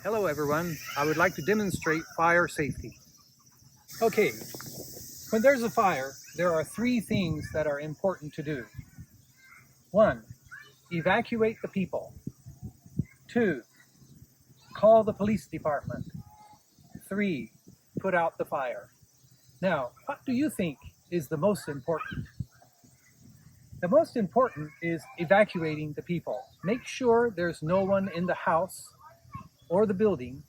Hello everyone, I would like to demonstrate fire safety. Okay, when there's a fire, there are three things that are important to do. 1. Evacuate the people. 2. Call the police department. 3. Put out the fire. Now, what do you think is the most important? The most important is evacuating the people. Make sure there's no one in the house or the building,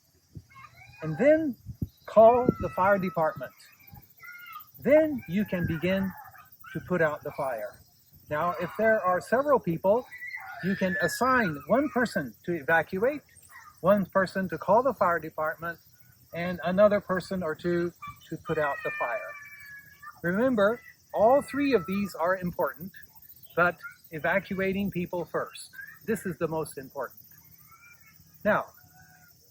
and then call the fire department. Then you can begin to put out the fire. Now, if there are several people, you can assign one person to evacuate, one person to call the fire department, and another person or two to put out the fire. Remember, all three of these are important, but evacuating people first. This is the most important. Now,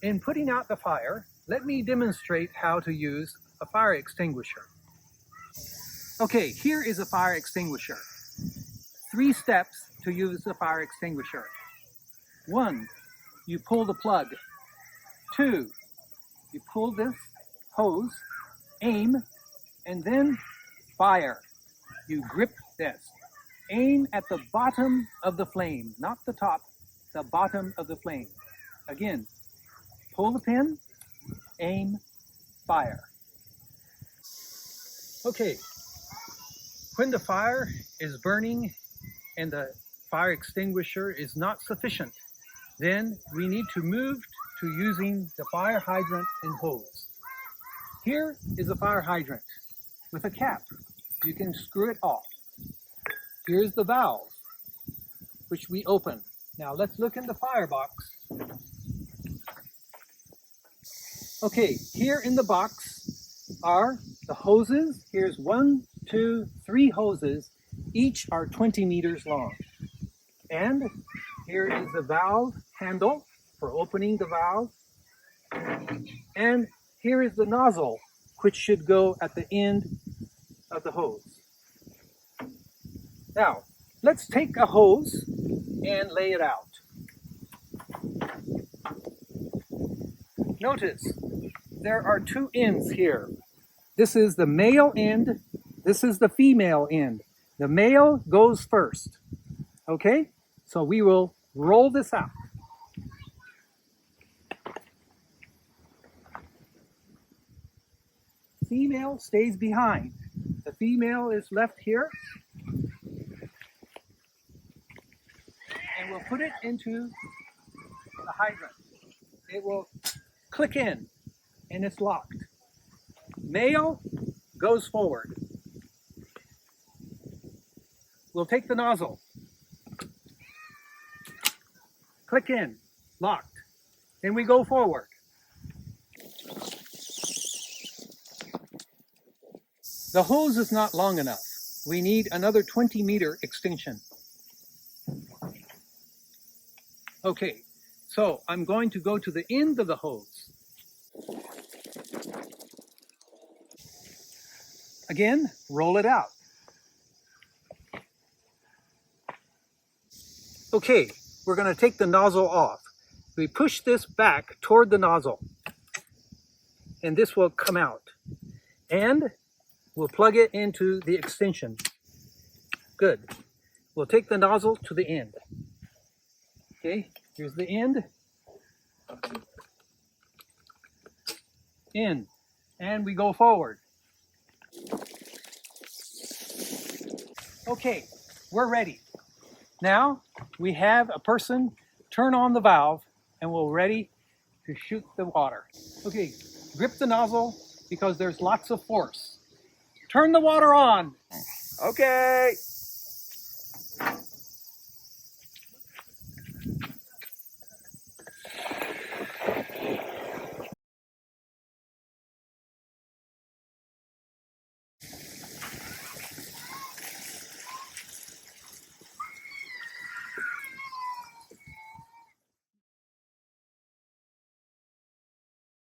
in putting out the fire, let me demonstrate how to use a fire extinguisher. Okay, here is a fire extinguisher. 3 steps to use the fire extinguisher. 1, you pull the plug. 2, you pull this hose, aim, and then fire. You grip this. Aim at the bottom of the flame, not the top, the bottom of the flame. Again, pull the pin, aim, fire. Okay, when the fire is burning and the fire extinguisher is not sufficient, then we need to move to using the fire hydrant and hose. Here is a fire hydrant with a cap. You can screw it off. Here's the valve, which we open. Now let's look in the firebox. Okay, here in the box are the hoses. Here's 1, 2, 3 hoses. Each are 20 meters long. And here is the valve handle for opening the valve. And here is the nozzle, which should go at the end of the hose. Now, let's take a hose and lay it out. Notice, there are 2 ends here. This is the male end, this is the female end. The male goes first, okay? So we will roll this out. Female stays behind. The female is left here. And we'll put it into the hydrant. It will click in and it's locked. Male goes forward. We'll take the nozzle. Click in, locked. Then we go forward. The hose is not long enough. We need another 20-meter extension. Okay, so I'm going to go to the end of the hose. Again, roll it out. Okay, we're going to take the nozzle off. We push this back toward the nozzle, and this will come out. And we'll plug it into the extension. Good. We'll take the nozzle to the end. Okay, here's the end. In. And we go forward. Okay, we're ready. Now we have a person turn on the valve and we're ready to shoot the water. Okay, grip the nozzle because there's lots of force. Turn the water on. Okay.